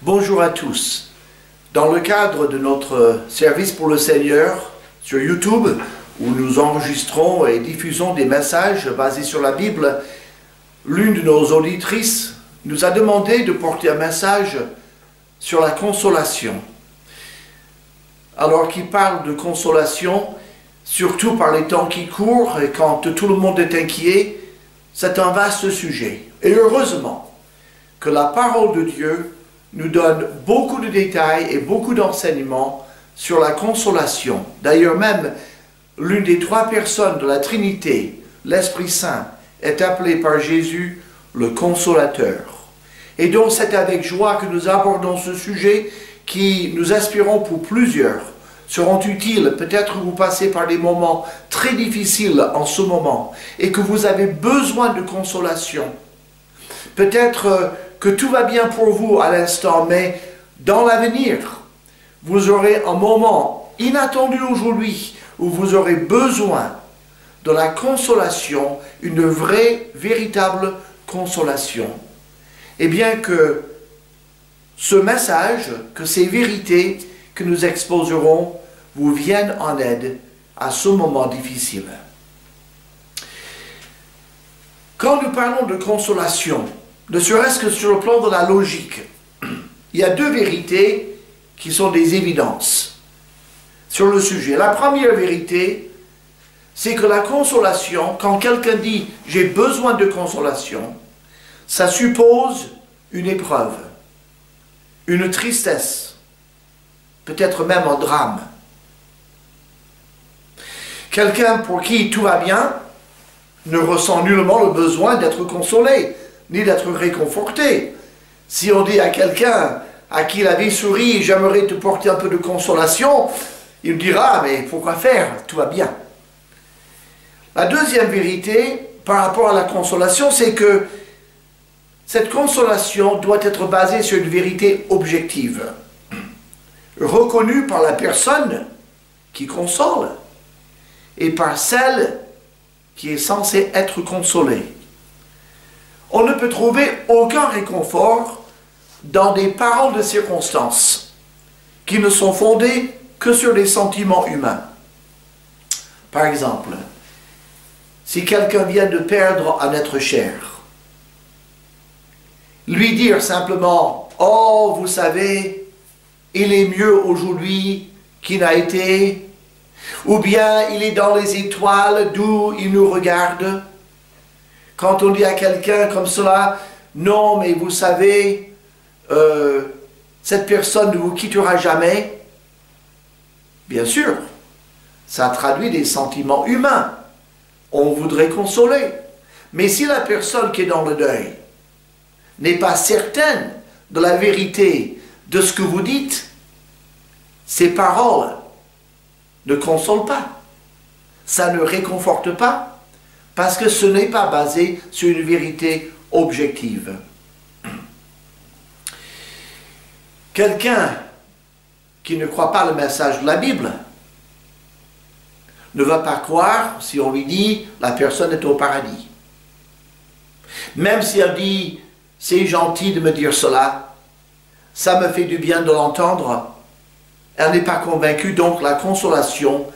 Bonjour à tous. Dans le cadre de notre service pour le Seigneur sur YouTube, où nous enregistrons et diffusons des messages basés sur la Bible, l'une de nos auditrices nous a demandé de porter un message sur la consolation. Alors qu'il parle de consolation, surtout par les temps qui courent et quand tout le monde est inquiet, c'est un vaste sujet. Et heureusement que la parole de Dieu nous donne beaucoup de détails et beaucoup d'enseignements sur la consolation. D'ailleurs même, l'une des trois personnes de la Trinité, l'Esprit Saint, est appelée par Jésus le Consolateur. Et donc c'est avec joie que nous abordons ce sujet qui, nous espérons pour plusieurs, seront utiles. Peut-être que vous passez par des moments très difficiles en ce moment et que vous avez besoin de consolation. Peut-être que tout va bien pour vous à l'instant, mais dans l'avenir, vous aurez un moment inattendu aujourd'hui où vous aurez besoin de la consolation, une vraie, véritable consolation. Et bien que ce message, que ces vérités que nous exposerons vous viennent en aide à ce moment difficile. Quand nous parlons de consolation, ne serait-ce que sur le plan de la logique, il y a deux vérités qui sont des évidences sur le sujet. La première vérité, c'est que la consolation, quand quelqu'un dit « j'ai besoin de consolation », ça suppose une épreuve, une tristesse, peut-être même un drame. Quelqu'un pour qui tout va bien ne ressent nullement le besoin d'être consolé, ni d'être réconforté. Si on dit à quelqu'un à qui la vie sourit, j'aimerais te porter un peu de consolation, il dira, mais pourquoi faire? Tout va bien. La deuxième vérité par rapport à la consolation, c'est que cette consolation doit être basée sur une vérité objective, reconnue par la personne qui console et par celle qui est censée être consolée. On ne peut trouver aucun réconfort dans des paroles de circonstances qui ne sont fondées que sur les sentiments humains. Par exemple, si quelqu'un vient de perdre un être cher, lui dire simplement « Oh, vous savez, il est mieux aujourd'hui qu'il n'a été » ou bien « Il est dans les étoiles d'où il nous regarde » Quand on dit à quelqu'un comme cela, non, mais vous savez, cette personne ne vous quittera jamais. Bien sûr, ça traduit des sentiments humains. On voudrait consoler. Mais si la personne qui est dans le deuil n'est pas certaine de la vérité de ce que vous dites, ces paroles ne consolent pas. Ça ne réconforte pas. Parce que ce n'est pas basé sur une vérité objective. Quelqu'un qui ne croit pas le message de la Bible ne va pas croire si on lui dit « la personne est au paradis ». Même si elle dit « c'est gentil de me dire cela, ça me fait du bien de l'entendre », elle n'est pas convaincue, donc la consolation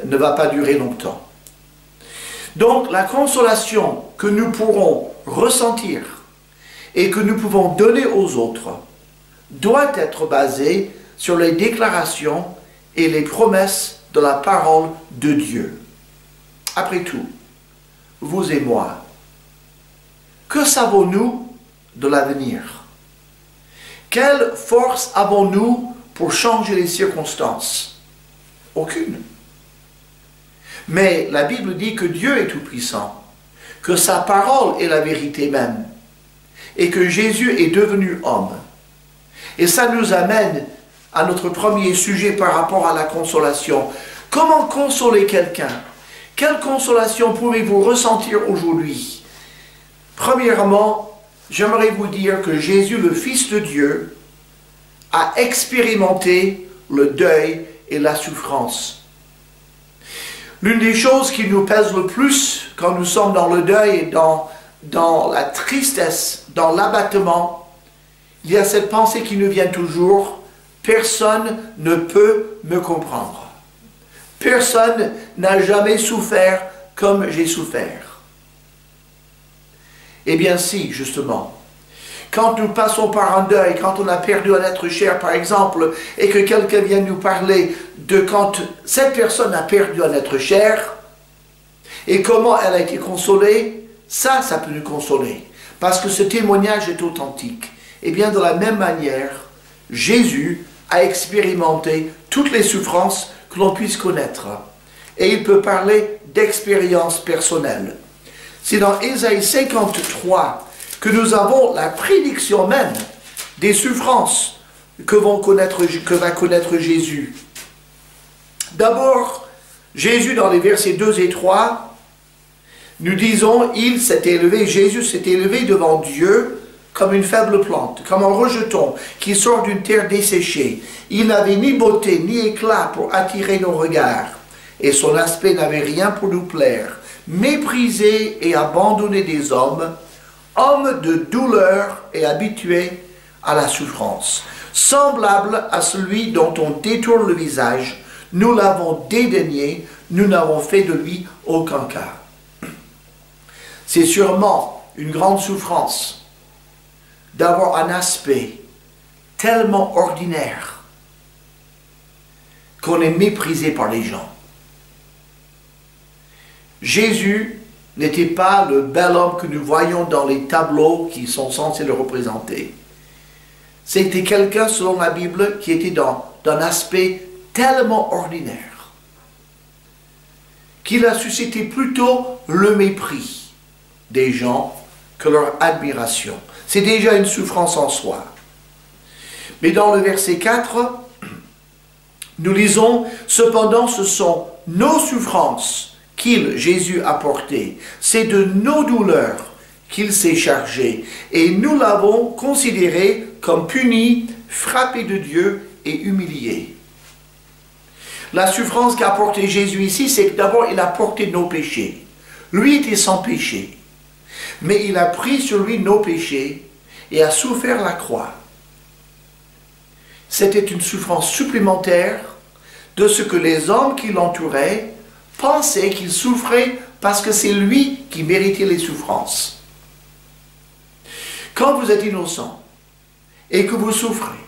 ne va pas durer longtemps. Donc la consolation que nous pourrons ressentir et que nous pouvons donner aux autres doit être basée sur les déclarations et les promesses de la parole de Dieu. Après tout, vous et moi, que savons-nous de l'avenir? Quelle force avons-nous pour changer les circonstances? Aucune. Mais la Bible dit que Dieu est tout-puissant, que sa parole est la vérité même, et que Jésus est devenu homme. Et ça nous amène à notre premier sujet par rapport à la consolation. Comment consoler quelqu'un? Quelle consolation pouvez-vous ressentir aujourd'hui? Premièrement, j'aimerais vous dire que Jésus, le Fils de Dieu, a expérimenté le deuil et la souffrance. L'une des choses qui nous pèse le plus quand nous sommes dans le deuil et dans la tristesse, dans l'abattement, il y a cette pensée qui nous vient toujours, personne ne peut me comprendre. Personne n'a jamais souffert comme j'ai souffert. Eh bien si, justement. Quand nous passons par un deuil, quand on a perdu un être cher, par exemple, et que quelqu'un vient nous parler de quand cette personne a perdu un être cher, et comment elle a été consolée, ça peut nous consoler. Parce que ce témoignage est authentique. Et bien de la même manière, Jésus a expérimenté toutes les souffrances que l'on puisse connaître. Et il peut parler d'expérience personnelle. C'est dans Ésaïe 53 que nous avons la prédiction même des souffrances que va connaître Jésus. D'abord, Jésus dans les versets 2 et 3, nous disons, Jésus s'est élevé devant Dieu comme une faible plante, comme un rejeton qui sort d'une terre desséchée. Il n'avait ni beauté ni éclat pour attirer nos regards, et son aspect n'avait rien pour nous plaire. Méprisé et abandonné des hommes, homme de douleur et habitué à la souffrance. Semblable à celui dont on détourne le visage, nous l'avons dédaigné, nous n'avons fait de lui aucun cas. C'est sûrement une grande souffrance d'avoir un aspect tellement ordinaire qu'on est méprisé par les gens. Jésus n'était pas le bel homme que nous voyons dans les tableaux qui sont censés le représenter. C'était quelqu'un, selon la Bible, qui était d'un aspect tellement ordinaire qu'il a suscité plutôt le mépris des gens que leur admiration. C'est déjà une souffrance en soi. Mais dans le verset 4, nous lisons « Cependant, ce sont nos souffrances Jésus, a portées. C'est de nos douleurs qu'il s'est chargé. Et nous l'avons considéré comme puni, frappé de Dieu et humilié. » La souffrance qu'a portée Jésus ici, c'est que d'abord, il a porté nos péchés. Lui était sans péché. Mais il a pris sur lui nos péchés et a souffert la croix. C'était une souffrance supplémentaire de ce que les hommes qui l'entouraient pensaient qu'il souffrait parce que c'est lui qui méritait les souffrances. Quand vous êtes innocent et que vous souffrez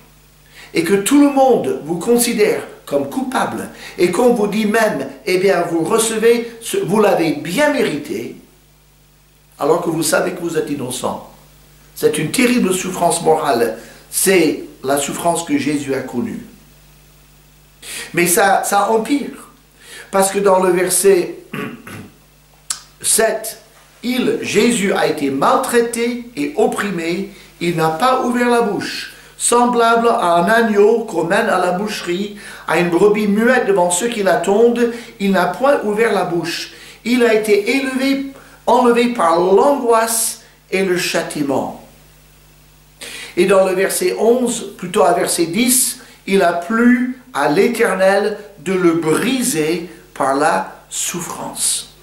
et que tout le monde vous considère comme coupable et qu'on vous dit même, eh bien vous recevez, vous l'avez bien mérité, alors que vous savez que vous êtes innocent. C'est une terrible souffrance morale. C'est la souffrance que Jésus a connue. Mais ça empire. Parce que dans le verset 7, Jésus a été maltraité et opprimé, il n'a pas ouvert la bouche. Semblable à un agneau qu'on mène à la boucherie, à une brebis muette devant ceux qui l'attendent, il n'a point ouvert la bouche. Il a été enlevé par l'angoisse et le châtiment. Et dans le verset 11, plutôt à verset 10, il a plu à l'Éternel de le briser par la souffrance.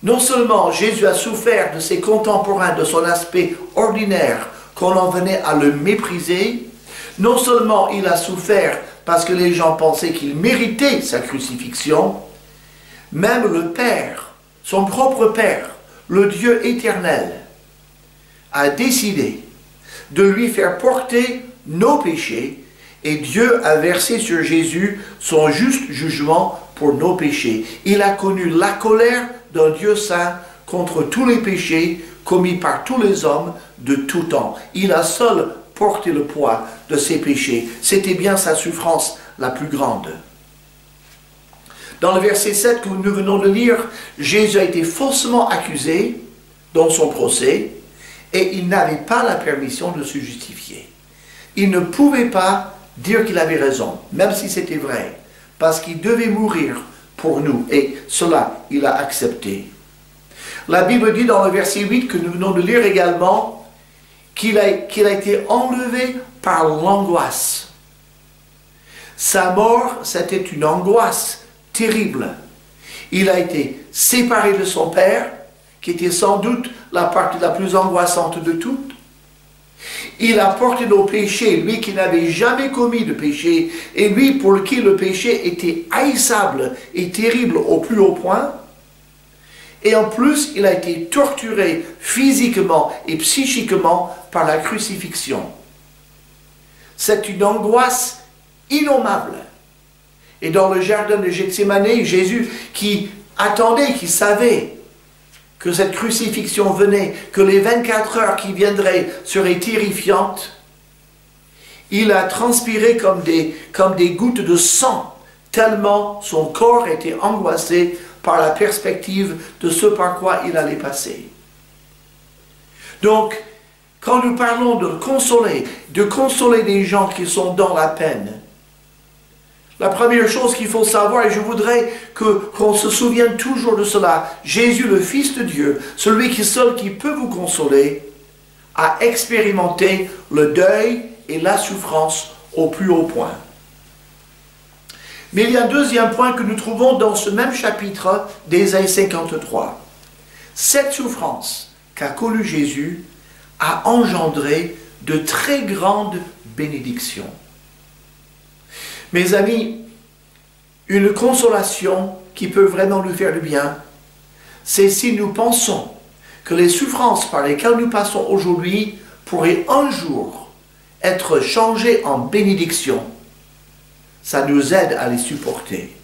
Non seulement Jésus a souffert de ses contemporains, de son aspect ordinaire, qu'on en venait à le mépriser, non seulement il a souffert parce que les gens pensaient qu'il méritait sa crucifixion, même le Père, son propre Père, le Dieu éternel, a décidé de lui faire porter nos péchés et Dieu a versé sur Jésus son juste jugement pour nos péchés. Il a connu la colère d'un Dieu saint contre tous les péchés commis par tous les hommes de tout temps. Il a seul porté le poids de ses péchés. C'était bien sa souffrance la plus grande. Dans le verset 7 que nous venons de lire, Jésus a été faussement accusé dans son procès et il n'avait pas la permission de se justifier. Il ne pouvait pas dire qu'il avait raison, même si c'était vrai, parce qu'il devait mourir pour nous et cela, il a accepté. La Bible dit dans le verset 8 que nous venons de lire également qu'il a été enlevé par l'angoisse. Sa mort, c'était une angoisse terrible. Il a été séparé de son Père, qui était sans doute la partie la plus angoissante de toutes. Il a porté nos péchés, lui qui n'avait jamais commis de péché, et lui pour qui le péché était haïssable et terrible au plus haut point. Et en plus, il a été torturé physiquement et psychiquement par la crucifixion. C'est une angoisse innommable. Et dans le jardin de Gethsémani, Jésus qui attendait, qui savait que cette crucifixion venait, que les 24 heures qui viendraient seraient terrifiantes, il a transpiré comme des gouttes de sang, tellement son corps était angoissé par la perspective de ce par quoi il allait passer. Donc, quand nous parlons de consoler des gens qui sont dans la peine, la première chose qu'il faut savoir, et je voudrais qu'on se souvienne toujours de cela, Jésus, le Fils de Dieu, celui seul qui peut vous consoler, a expérimenté le deuil et la souffrance au plus haut point. Mais il y a un deuxième point que nous trouvons dans ce même chapitre d'Ésaïe 53. Cette souffrance qu'a connue Jésus a engendré de très grandes bénédictions. Mes amis, une consolation qui peut vraiment nous faire du bien, c'est si nous pensons que les souffrances par lesquelles nous passons aujourd'hui pourraient un jour être changées en bénédictions. Ça nous aide à les supporter.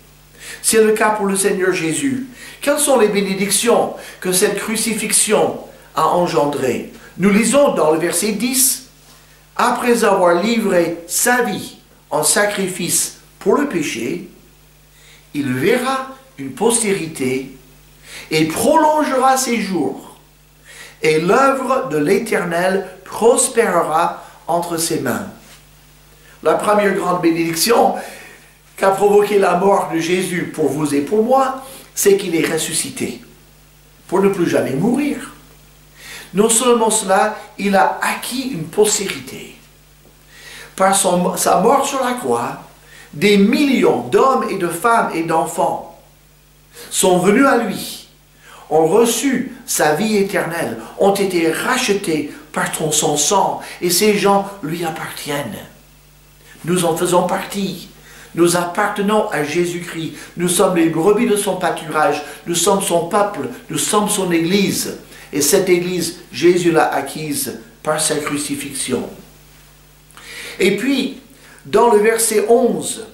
C'est le cas pour le Seigneur Jésus. Quelles sont les bénédictions que cette crucifixion a engendrées? Nous lisons dans le verset 10, « Après avoir livré sa vie en sacrifice pour le péché, il verra une postérité et prolongera ses jours, et l'œuvre de l'Éternel prospérera entre ses mains. » La première grande bénédiction qu'a provoqué la mort de Jésus pour vous et pour moi, c'est qu'il est ressuscité, pour ne plus jamais mourir. Non seulement cela, il a acquis une postérité. Par sa mort sur la croix, des millions d'hommes et de femmes et d'enfants sont venus à lui, ont reçu sa vie éternelle, ont été rachetés par son sang, et ces gens lui appartiennent. Nous en faisons partie. Nous appartenons à Jésus-Christ. Nous sommes les brebis de son pâturage. Nous sommes son peuple. Nous sommes son Église. Et cette Église, Jésus l'a acquise par sa crucifixion. Et puis, dans le verset 11,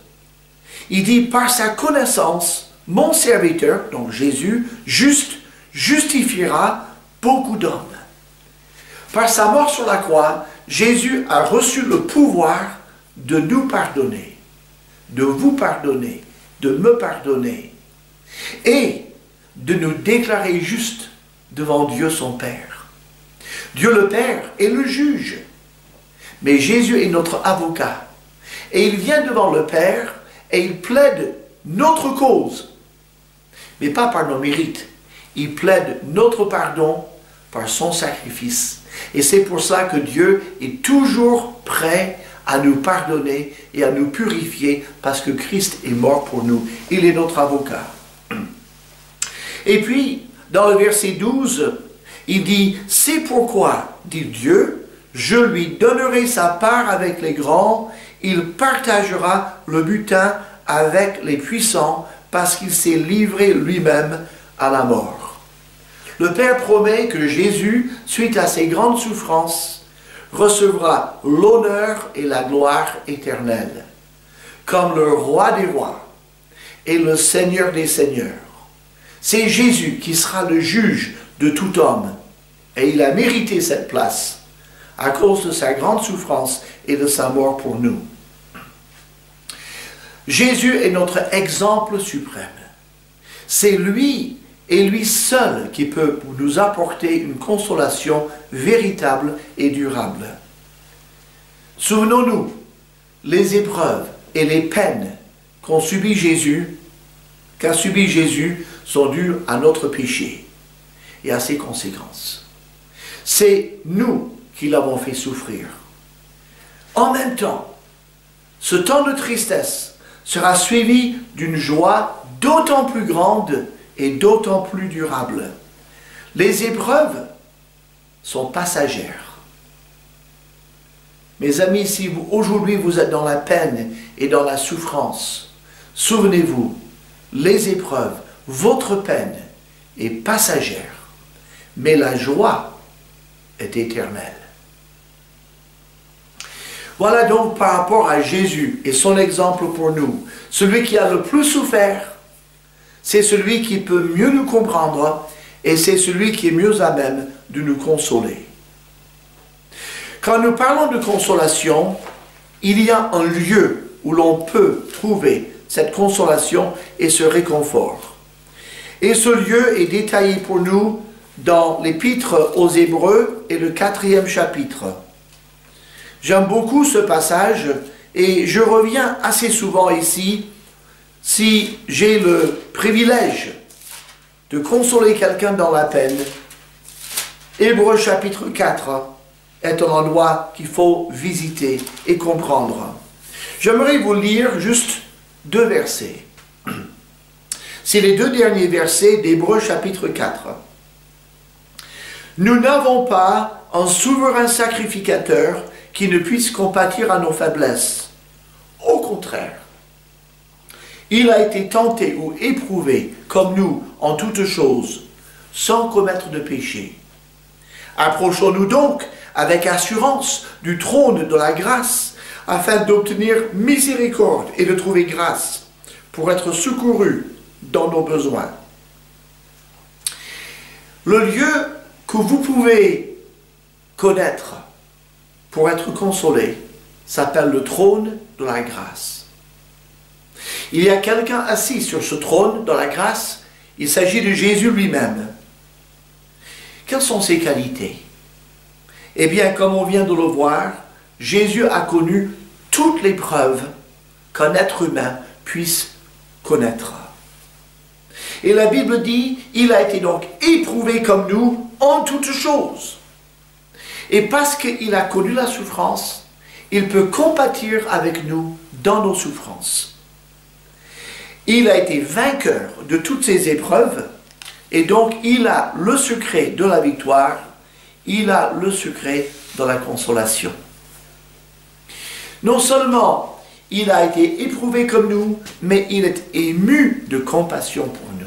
il dit, « Par sa connaissance, mon serviteur, donc Jésus, juste, justifiera beaucoup d'hommes. » Par sa mort sur la croix, Jésus a reçu le pouvoir de nous pardonner, de vous pardonner, de me pardonner, et de nous déclarer justes devant Dieu son Père. Dieu le Père est le juge, mais Jésus est notre avocat. Et il vient devant le Père et il plaide notre cause, mais pas par nos mérites. Il plaide notre pardon par son sacrifice. Et c'est pour ça que Dieu est toujours prêt à nous pardonner et à nous purifier parce que Christ est mort pour nous. Il est notre avocat. Et puis, dans le verset 12, il dit, « C'est pourquoi, dit Dieu, je lui donnerai sa part avec les grands, il partagera le butin avec les puissants parce qu'il s'est livré lui-même à la mort. » Le Père promet que Jésus, suite à ses grandes souffrances, recevra l'honneur et la gloire éternelle, comme le roi des rois et le Seigneur des seigneurs. C'est Jésus qui sera le juge de tout homme, et il a mérité cette place à cause de sa grande souffrance et de sa mort pour nous. Jésus est notre exemple suprême. C'est lui et lui seul qui peut nous apporter une consolation véritable et durable. Souvenons-nous, les épreuves et les peines qu'a subi Jésus sont dues à notre péché et à ses conséquences. C'est nous qui l'avons fait souffrir. En même temps, ce temps de tristesse sera suivi d'une joie d'autant plus grande et d'autant plus durable. Les épreuves sont passagères. Mes amis, si aujourd'hui vous êtes dans la peine et dans la souffrance, souvenez-vous, les épreuves, votre peine est passagère, mais la joie est éternelle. Voilà donc par rapport à Jésus et son exemple pour nous. Celui qui a le plus souffert, c'est celui qui peut mieux nous comprendre et c'est celui qui est mieux à même de nous consoler. Quand nous parlons de consolation, il y a un lieu où l'on peut trouver cette consolation et ce réconfort. Et ce lieu est détaillé pour nous dans l'Épître aux Hébreux et le 4e chapitre. J'aime beaucoup ce passage et je reviens assez souvent ici si j'ai le privilège de consoler quelqu'un dans la peine. Hébreux chapitre 4 est un endroit qu'il faut visiter et comprendre. J'aimerais vous lire juste 2 versets. C'est les 2 derniers versets d'Hébreux chapitre 4. Nous n'avons pas un souverain sacrificateur qui ne puisse compatir à nos faiblesses. Au contraire, il a été tenté ou éprouvé comme nous en toutes choses, sans commettre de péché. Approchons-nous donc avec assurance du trône de la grâce, afin d'obtenir miséricorde et de trouver grâce pour être secourus dans nos besoins. Le lieu que vous pouvez connaître pour être consolé s'appelle le trône de la grâce. Il y a quelqu'un assis sur ce trône de la grâce, il s'agit de Jésus lui-même. Quelles sont ses qualités? Eh bien, comme on vient de le voir, Jésus a connu toutes les preuves qu'un être humain puisse connaître. Et la Bible dit, il a été donc éprouvé comme nous en toutes choses. Et parce qu'il a connu la souffrance, il peut compatir avec nous dans nos souffrances. Il a été vainqueur de toutes ces épreuves, et donc il a le secret de la victoire, il a le secret de la consolation. Non seulement il a été éprouvé comme nous, mais il est ému de compassion pour nous.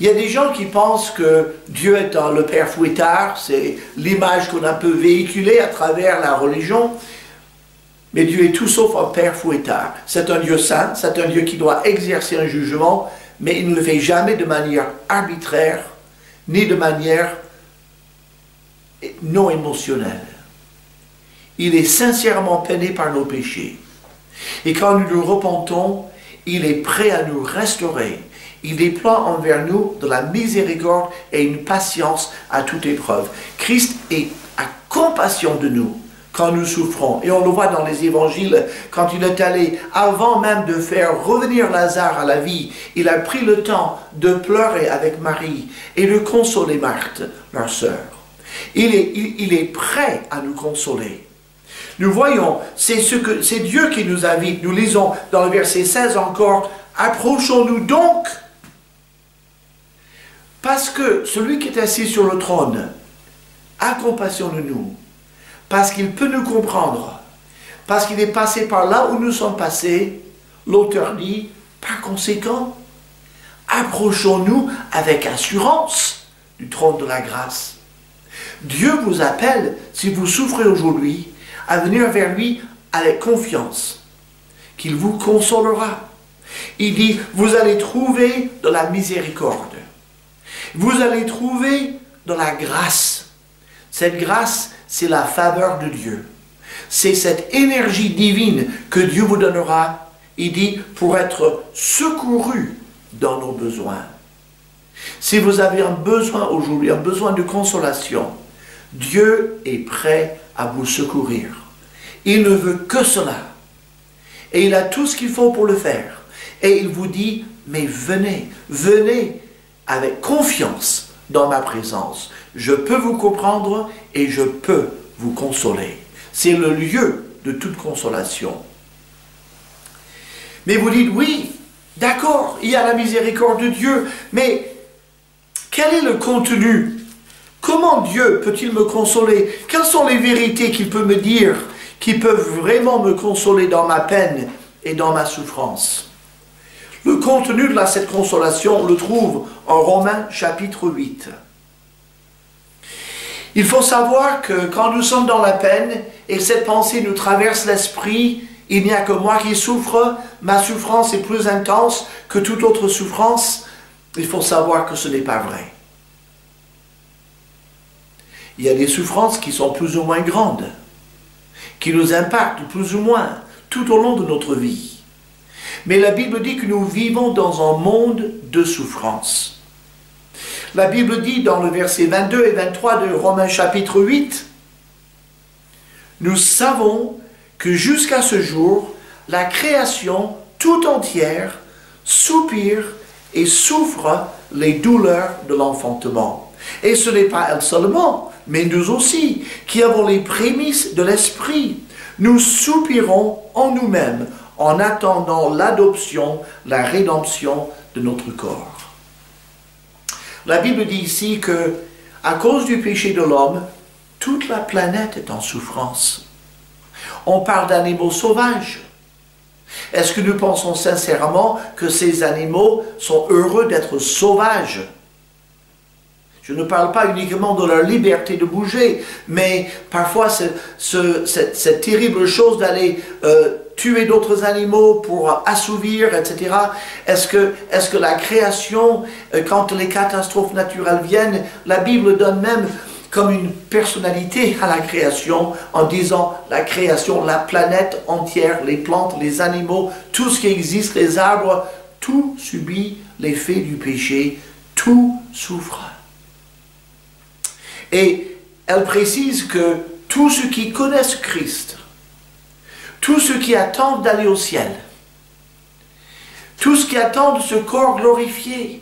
Il y a des gens qui pensent que Dieu est le Père Fouettard, c'est l'image qu'on a un peu véhiculée à travers la religion, mais Dieu est tout sauf un Père Fouettard. C'est un Dieu saint, c'est un Dieu qui doit exercer un jugement, mais il ne le fait jamais de manière arbitraire, ni de manière non émotionnelle. Il est sincèrement peiné par nos péchés. Et quand nous nous repentons, il est prêt à nous restaurer. Il déploie envers nous de la miséricorde et une patience à toute épreuve. Christ a compassion de nous quand nous souffrons. Et on le voit dans les évangiles, quand il est allé, avant même de faire revenir Lazare à la vie, il a pris le temps de pleurer avec Marie et de consoler Marthe, leur sœur. Il est prêt à nous consoler. Nous voyons, c'est Dieu qui nous invite. Nous lisons dans le verset 16 encore, « Approchons-nous donc » parce que celui qui est assis sur le trône a compassion de nous, parce qu'il peut nous comprendre, parce qu'il est passé par là où nous sommes passés. L'auteur dit, par conséquent, approchons-nous avec assurance du trône de la grâce. Dieu vous appelle, si vous souffrez aujourd'hui, à venir vers lui avec confiance, qu'il vous consolera. Il dit, vous allez trouver de la miséricorde. Vous allez trouver de la grâce. Cette grâce, c'est la faveur de Dieu. C'est cette énergie divine que Dieu vous donnera, il dit, pour être secouru dans nos besoins. Si vous avez un besoin aujourd'hui, un besoin de consolation, Dieu est prêt à vous secourir. Il ne veut que cela. Et il a tout ce qu'il faut pour le faire. Et il vous dit, mais venez, venez avec confiance dans ma présence. Je peux vous comprendre et je peux vous consoler. C'est le lieu de toute consolation. Mais vous dites, oui, d'accord, il y a la miséricorde de Dieu, mais quel est le contenu Comment Dieu peut-il me consoler? Quelles sont les vérités qu'il peut me dire qui peuvent vraiment me consoler dans ma peine et dans ma souffrance? Le contenu de cette consolation, on le trouve en Romains chapitre 8. Il faut savoir que quand nous sommes dans la peine et que cette pensée nous traverse l'esprit, il n'y a que moi qui souffre, ma souffrance est plus intense que toute autre souffrance. Il faut savoir que ce n'est pas vrai. Il y a des souffrances qui sont plus ou moins grandes, qui nous impactent plus ou moins tout au long de notre vie. Mais la Bible dit que nous vivons dans un monde de souffrance. La Bible dit dans le verset 22 et 23 de Romains chapitre 8, « Nous savons que jusqu'à ce jour, la création tout entière soupire et souffre les douleurs de l'enfantement. Et ce n'est pas elle seulement, mais nous aussi, qui avons les prémices de l'esprit. Nous soupirons en nous-mêmes, en attendant l'adoption, la rédemption de notre corps. » La Bible dit ici que, à cause du péché de l'homme, toute la planète est en souffrance. On parle d'animaux sauvages. Est-ce que nous pensons sincèrement que ces animaux sont heureux d'être sauvages? Je ne parle pas uniquement de leur liberté de bouger, mais parfois cette terrible chose d'aller tuer d'autres animaux pour assouvir, etc. Est-ce que la création, quand les catastrophes naturelles viennent, la Bible donne même comme une personnalité à la création en disant la création, la planète entière, les plantes, les animaux, tout ce qui existe, les arbres, tout subit l'effet du péché, tout souffre. Et elle précise que tous ceux qui connaissent Christ, tous ceux qui attendent d'aller au ciel, tous ceux qui attendent ce corps glorifié,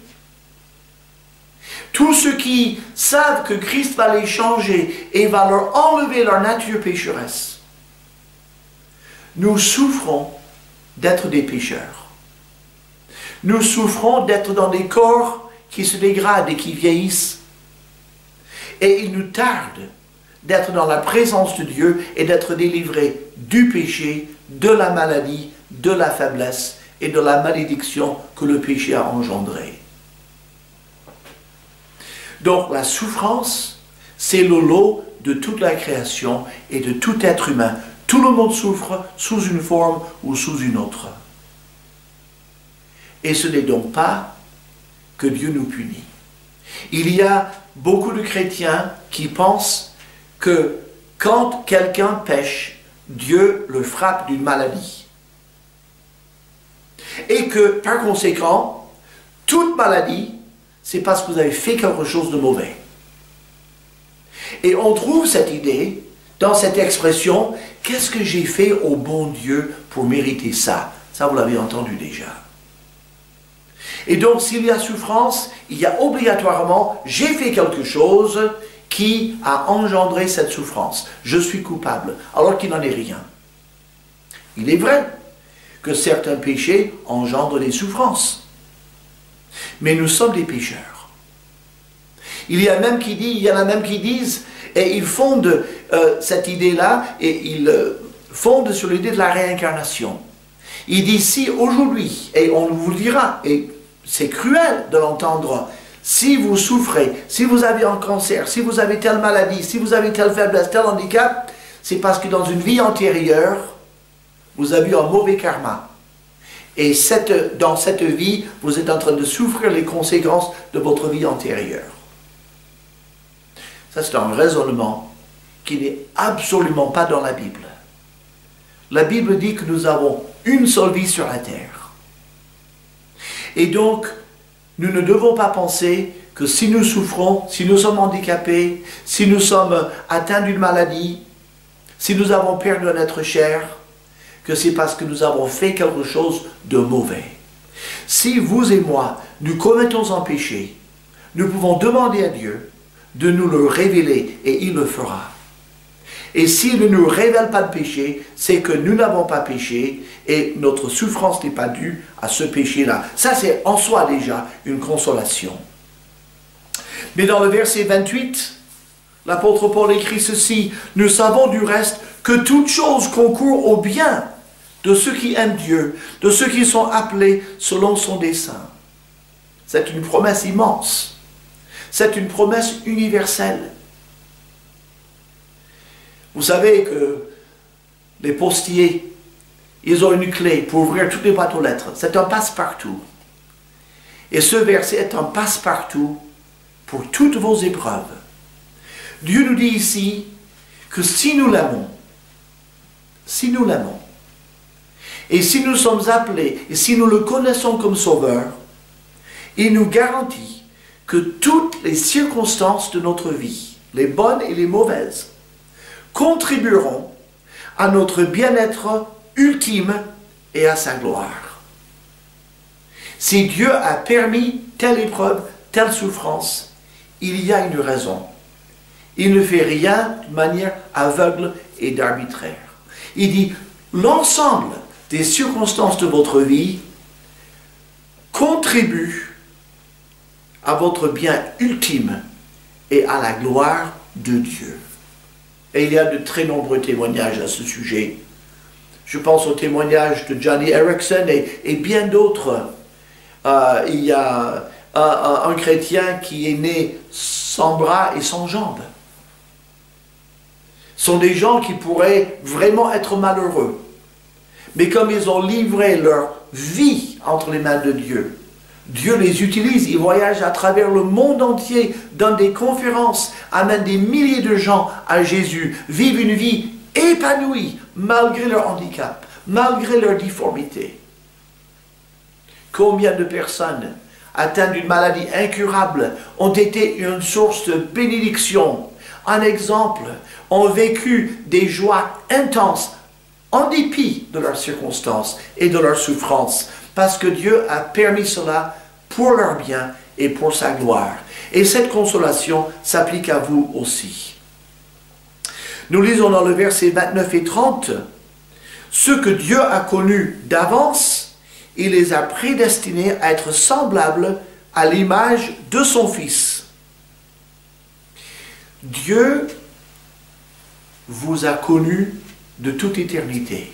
tous ceux qui savent que Christ va les changer et va leur enlever leur nature pécheresse, nous souffrons d'être des pécheurs. Nous souffrons d'être dans des corps qui se dégradent et qui vieillissent. Et il nous tarde d'être dans la présence de Dieu et d'être délivrés du péché, de la maladie, de la faiblesse et de la malédiction que le péché a engendré. Donc la souffrance, c'est le lot de toute la création et de tout être humain. Tout le monde souffre sous une forme ou sous une autre. Et ce n'est donc pas que Dieu nous punit. Il y a beaucoup de chrétiens qui pensent que quand quelqu'un pêche, Dieu le frappe d'une maladie. Et que, par conséquent, toute maladie, c'est parce que vous avez fait quelque chose de mauvais. Et on trouve cette idée dans cette expression, qu'est-ce que j'ai fait au bon Dieu pour mériter ça? Ça, vous l'avez entendu déjà. Et donc, s'il y a souffrance, il y a obligatoirement, j'ai fait quelque chose qui a engendré cette souffrance. Je suis coupable, alors qu'il n'en est rien. Il est vrai que certains péchés engendrent des souffrances. Mais nous sommes des pécheurs. Il y en a même qui disent, et ils fondent cette idée-là, et ils fondent sur l'idée de la réincarnation. Ils disent, si aujourd'hui, et on vous le dira, et c'est cruel de l'entendre, si vous souffrez, si vous avez un cancer, si vous avez telle maladie, si vous avez telle faiblesse, tel handicap, c'est parce que dans une vie antérieure, vous avez eu un mauvais karma. Et dans cette vie, vous êtes en train de souffrir les conséquences de votre vie antérieure. Ça, c'est un raisonnement qui n'est absolument pas dans la Bible. La Bible dit que nous avons une seule vie sur la terre. Et donc, nous ne devons pas penser que si nous souffrons, si nous sommes handicapés, si nous sommes atteints d'une maladie, si nous avons perdu un être cher, que c'est parce que nous avons fait quelque chose de mauvais. Si vous et moi, nous commettons un péché, nous pouvons demander à Dieu de nous le révéler et il le fera. Et s'il ne nous révèle pas de péché, c'est que nous n'avons pas péché et notre souffrance n'est pas due à ce péché-là. Ça, c'est en soi déjà une consolation. Mais dans le verset 28, L'apôtre Paul écrit ceci: « Nous savons du reste que toute chose concourt au bien de ceux qui aiment Dieu, de ceux qui sont appelés selon son dessein. » C'est une promesse immense. C'est une promesse universelle. Vous savez que les postiers, ils ont une clé pour ouvrir toutes les boîtes aux lettres. C'est un passe-partout. Et ce verset est un passe-partout pour toutes vos épreuves. Dieu nous dit ici que si nous l'aimons, et si nous sommes appelés, et si nous le connaissons comme Sauveur, il nous garantit que toutes les circonstances de notre vie, les bonnes et les mauvaises, contribueront à notre bien-être ultime et à sa gloire. Si Dieu a permis telle épreuve, telle souffrance, il y a une raison. Il ne fait rien de manière aveugle et d'arbitraire. Il dit, l'ensemble des circonstances de votre vie contribuent à votre bien ultime et à la gloire de Dieu. Et il y a de très nombreux témoignages à ce sujet. Je pense au témoignage de Johnny Erickson et bien d'autres. Il y a un chrétien qui est né sans bras et sans jambes. Ce sont des gens qui pourraient vraiment être malheureux. Mais comme ils ont livré leur vie entre les mains de Dieu, Dieu les utilise, ils voyagent à travers le monde entier, donnent des conférences, amènent des milliers de gens à Jésus, vivent une vie épanouie malgré leur handicap, malgré leur difformité. Combien de personnes atteintes d'une maladie incurable ont été une source de bénédiction, un exemple, ont vécu des joies intenses en dépit de leurs circonstances et de leurs souffrances, parce que Dieu a permis cela pour leur bien et pour sa gloire. Et cette consolation s'applique à vous aussi. Nous lisons dans le verset 29 et 30, « Ceux que Dieu a connus d'avance, il les a prédestinés à être semblables à l'image de son Fils. » Dieu vous a connus de toute éternité.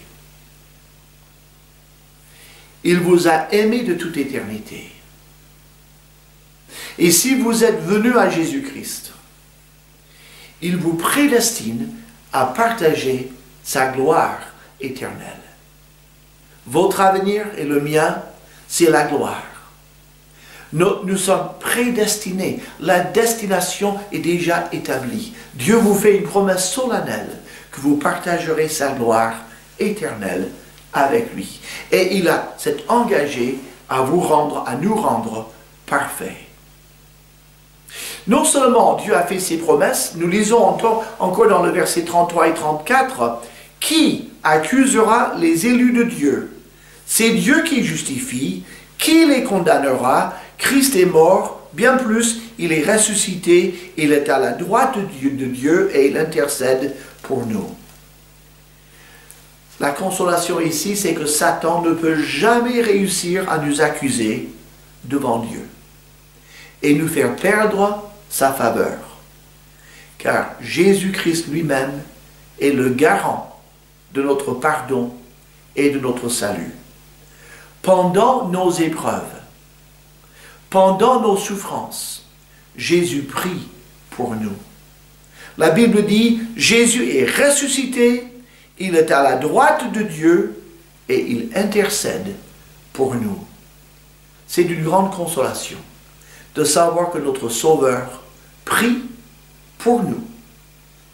Il vous a aimé de toute éternité. Et si vous êtes venus à Jésus-Christ, il vous prédestine à partager sa gloire éternelle. Votre avenir et le mien, c'est la gloire. Nous sommes prédestinés. La destination est déjà établie. Dieu vous fait une promesse solennelle que vous partagerez sa gloire éternelle avec lui. Et il s'est engagé à nous rendre parfaits. Non seulement Dieu a fait ses promesses, nous lisons encore dans le verset 33 et 34, « Qui accusera les élus de Dieu? C'est Dieu qui justifie. Qui les condamnera? Christ est mort, bien plus, il est ressuscité, il est à la droite de Dieu et il intercède pour nous. » La consolation ici, c'est que Satan ne peut jamais réussir à nous accuser devant Dieu et nous faire perdre sa faveur. Car Jésus-Christ lui-même est le garant de notre pardon et de notre salut. Pendant nos épreuves, pendant nos souffrances, Jésus prie pour nous. La Bible dit, Jésus est ressuscité, il est à la droite de Dieu et il intercède pour nous. C'est d'une grande consolation de savoir que notre Sauveur prie pour nous.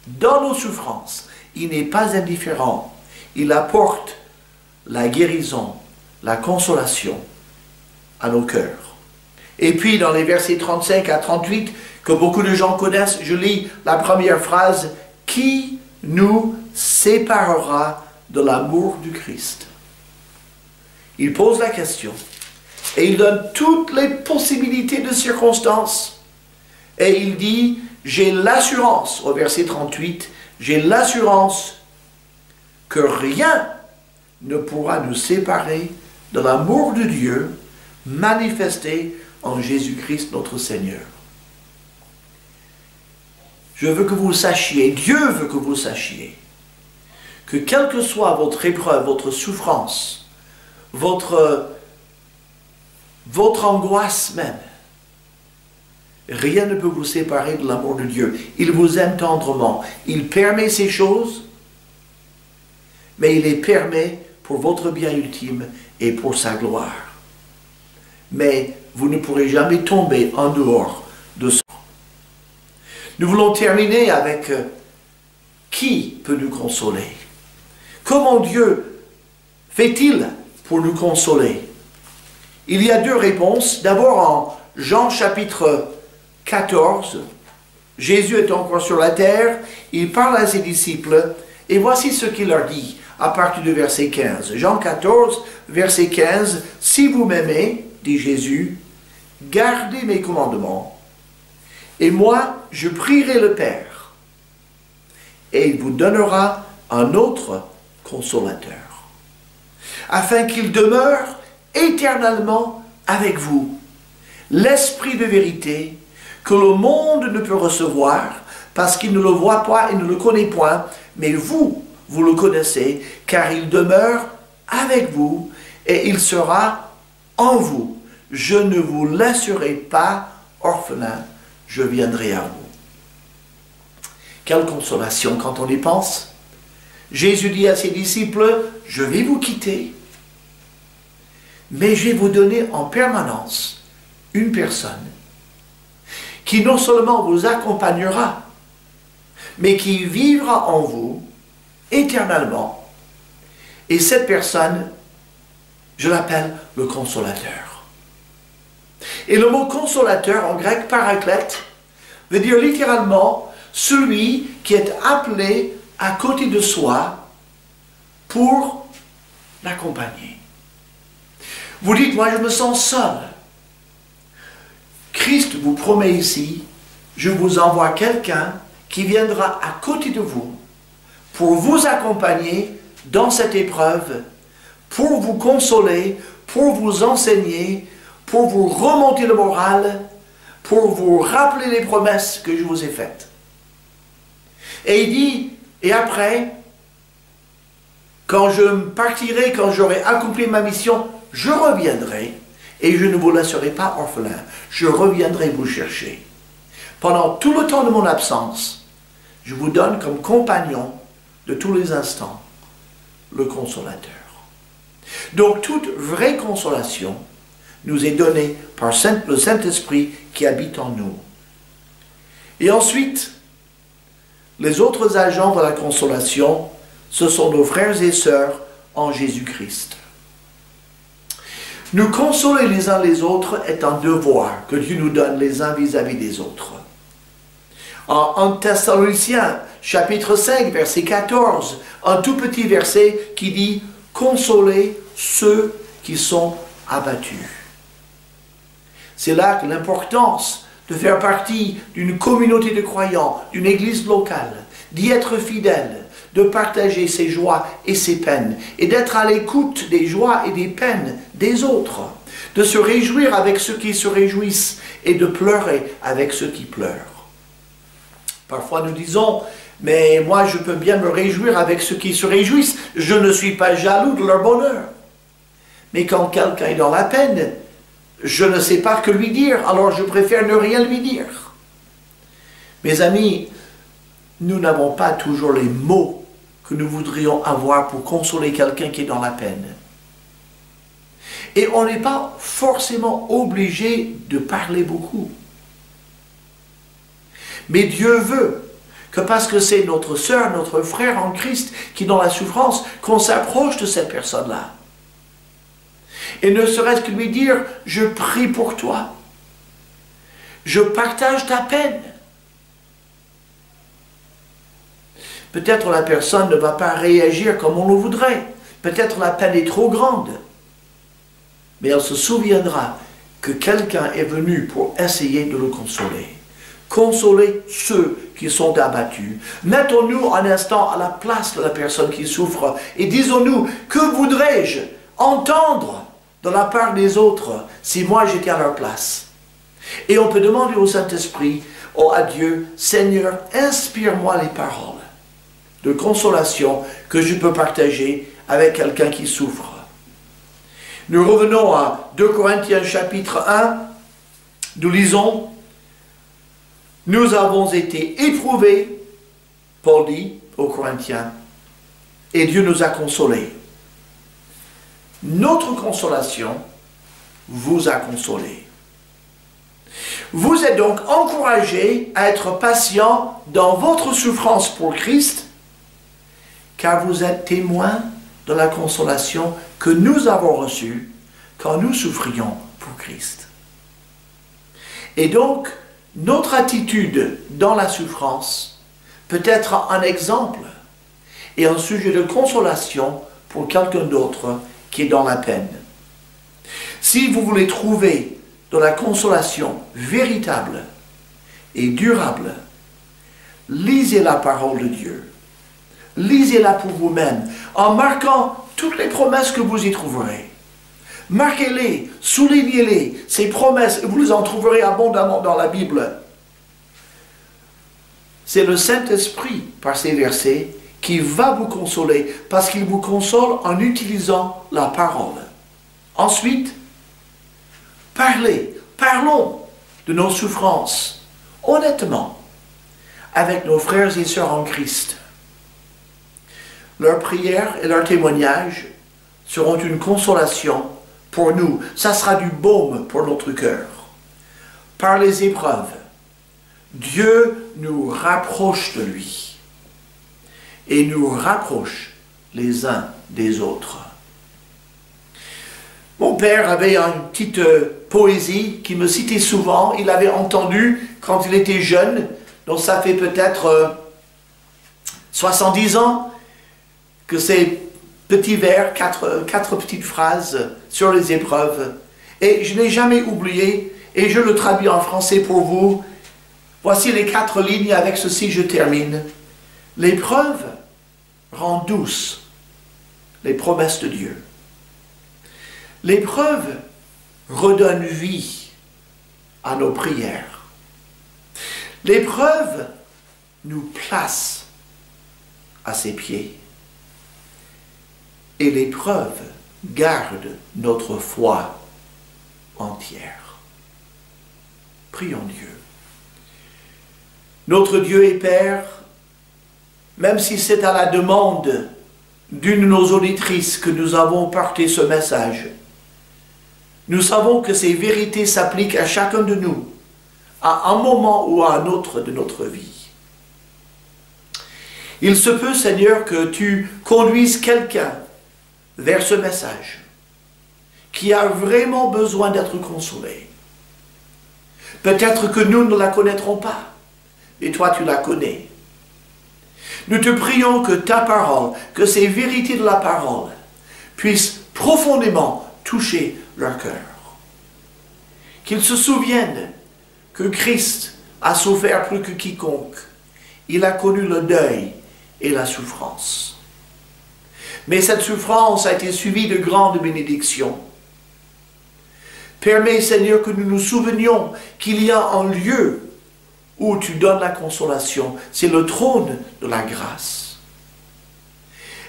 Dans nos souffrances, il n'est pas indifférent. Il apporte la guérison, la consolation à nos cœurs. Et puis dans les versets 35 à 38, que beaucoup de gens connaissent, je lis la première phrase, « Qui nous séparera de l'amour du Christ ?» Il pose la question et il donne toutes les possibilités de circonstances. Et il dit, j'ai l'assurance, au verset 38, j'ai l'assurance que rien ne pourra nous séparer de l'amour de Dieu manifesté en Jésus-Christ notre Seigneur. je veux que vous sachiez, Dieu veut que vous sachiez, que quelle que soit votre épreuve, votre souffrance, votre angoisse même, rien ne peut vous séparer de l'amour de Dieu. Il vous aime tendrement. Il permet ces choses, mais il les permet pour votre bien ultime et pour sa gloire. Mais vous ne pourrez jamais tomber en dehors de ça. Nous voulons terminer avec qui peut nous consoler? Comment Dieu fait-il pour nous consoler? Il y a deux réponses. D'abord en Jean chapitre 14, Jésus est encore sur la terre, il parle à ses disciples, et voici ce qu'il leur dit à partir du verset 15. Jean 14, verset 15, « Si vous m'aimez, dit Jésus, gardez mes commandements, et moi je prierai le Père, et il vous donnera un autre consolateur, afin qu'il demeure éternellement avec vous, l'Esprit de vérité, que le monde ne peut recevoir, parce qu'il ne le voit pas et ne le connaît point, mais vous, vous le connaissez, car il demeure avec vous, et il sera en vous. Je ne vous laisserai pas orphelin, je viendrai à vous. » Quelle consolation quand on y pense. Jésus dit à ses disciples, « Je vais vous quitter, mais je vais vous donner en permanence une personne qui non seulement vous accompagnera, mais qui vivra en vous éternellement. Et cette personne, je l'appelle le consolateur. » Et le mot consolateur, en grec, paraclète, veut dire littéralement celui qui est appelé à côté de soi pour l'accompagner. Vous dites, moi je me sens seul. Christ vous promet ici, je vous envoie quelqu'un qui viendra à côté de vous pour vous accompagner dans cette épreuve, pour vous consoler, pour vous enseigner, pour vous remonter le moral, pour vous rappeler les promesses que je vous ai faites. Et il dit, et après, quand je partirai, quand j'aurai accompli ma mission, je reviendrai et je ne vous laisserai pas orphelin. Je reviendrai vous chercher. Pendant tout le temps de mon absence, je vous donne comme compagnon de tous les instants le consolateur. Donc toute vraie consolation nous est donnée par le Saint-Esprit qui habite en nous. Et ensuite, les autres agents de la consolation, ce sont nos frères et sœurs en Jésus-Christ. Nous consoler les uns les autres est un devoir que Dieu nous donne les uns vis-à-vis des autres. En Thessaloniciens, chapitre 5, verset 14, un tout petit verset qui dit « Consolez ceux qui sont abattus ». C'est là que l'importance de faire partie d'une communauté de croyants, d'une église locale, d'y être fidèle, de partager ses joies et ses peines, et d'être à l'écoute des joies et des peines des autres, de se réjouir avec ceux qui se réjouissent et de pleurer avec ceux qui pleurent. Parfois nous disons, mais moi je peux bien me réjouir avec ceux qui se réjouissent, je ne suis pas jaloux de leur bonheur. Mais quand quelqu'un est dans la peine, je ne sais pas que lui dire, alors je préfère ne rien lui dire. Mes amis, nous n'avons pas toujours les mots que nous voudrions avoir pour consoler quelqu'un qui est dans la peine. Et on n'est pas forcément obligé de parler beaucoup. Mais Dieu veut que parce que c'est notre sœur, notre frère en Christ qui est dans la souffrance, qu'on s'approche de cette personne-là. Et ne serait-ce que lui dire, je prie pour toi. Je partage ta peine. Peut-être la personne ne va pas réagir comme on le voudrait. Peut-être la peine est trop grande. Mais elle se souviendra que quelqu'un est venu pour essayer de le consoler. Consoler ceux qui sont abattus. Mettons-nous un instant à la place de la personne qui souffre et disons-nous, que voudrais-je entendre de la part des autres si moi j'étais à leur place? Et on peut demander au Saint-Esprit, Oh à Dieu, Seigneur, inspire-moi les paroles de consolation que je peux partager avec quelqu'un qui souffre. Nous revenons à 2 Corinthiens chapitre 1. Nous lisons, « Nous avons été éprouvés, Paul dit aux Corinthiens, et Dieu nous a consolés. Notre consolation vous a consolés. Vous êtes donc encouragés à être patients dans votre souffrance pour Christ, car vous êtes témoins de la consolation que nous avons reçue quand nous souffrions pour Christ. » Et donc, notre attitude dans la souffrance peut être un exemple et un sujet de consolation pour quelqu'un d'autre qui est dans la peine. Si vous voulez trouver de la consolation véritable et durable, lisez la parole de Dieu. Lisez-la pour vous-même, en marquant toutes les promesses que vous y trouverez. Marquez-les, soulignez-les, ces promesses, vous les en trouverez abondamment dans la Bible. C'est le Saint-Esprit, par ces versets, qui va vous consoler, parce qu'il vous console en utilisant la parole. Ensuite, parlons de nos souffrances, honnêtement, avec nos frères et sœurs en Christ. Leurs prières et leurs témoignages seront une consolation pour nous. Ça sera du baume pour notre cœur. Par les épreuves, Dieu nous rapproche de lui et nous rapproche les uns des autres. Mon père avait une petite poésie qu'il me citait souvent. Il avait entendu quand il était jeune, donc ça fait peut-être 70 ans, que ces petits vers, quatre petites phrases sur les épreuves. Et je n'ai jamais oublié, et je le traduis en français pour vous. Voici les 4 lignes, avec ceci je termine. L'épreuve rend douce les promesses de Dieu. L'épreuve redonne vie à nos prières. L'épreuve nous place à ses pieds. Et l'épreuve garde notre foi entière. Prions Dieu. Notre Dieu et Père, même si c'est à la demande d'une de nos auditrices que nous avons porté ce message, nous savons que ces vérités s'appliquent à chacun de nous, à un moment ou à un autre de notre vie. Il se peut, Seigneur, que tu conduises quelqu'un vers ce message, qui a vraiment besoin d'être consolé. Peut-être que nous ne la connaîtrons pas, et toi tu la connais. Nous te prions que ta parole, que ces vérités de la parole, puissent profondément toucher leur cœur. Qu'ils se souviennent que Christ a souffert plus que quiconque. Il a connu le deuil et la souffrance. Mais cette souffrance a été suivie de grandes bénédictions. Permets, Seigneur, que nous nous souvenions qu'il y a un lieu où tu donnes la consolation. C'est le trône de la grâce.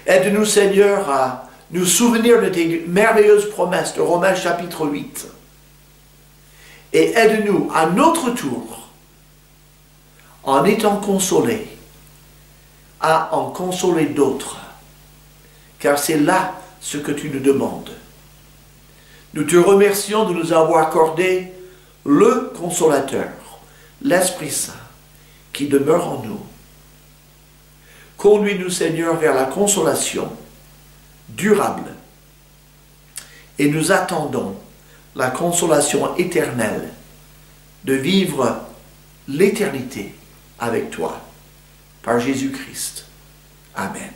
Aide-nous, Seigneur, à nous souvenir de tes merveilleuses promesses de Romains chapitre 8. Et aide-nous, à notre tour, en étant consolés, à en consoler d'autres. Car c'est là ce que tu nous demandes. Nous te remercions de nous avoir accordé le Consolateur, l'Esprit Saint, qui demeure en nous. Conduis-nous, Seigneur, vers la consolation durable. Et nous attendons la consolation éternelle de vivre l'éternité avec toi, par Jésus-Christ. Amen.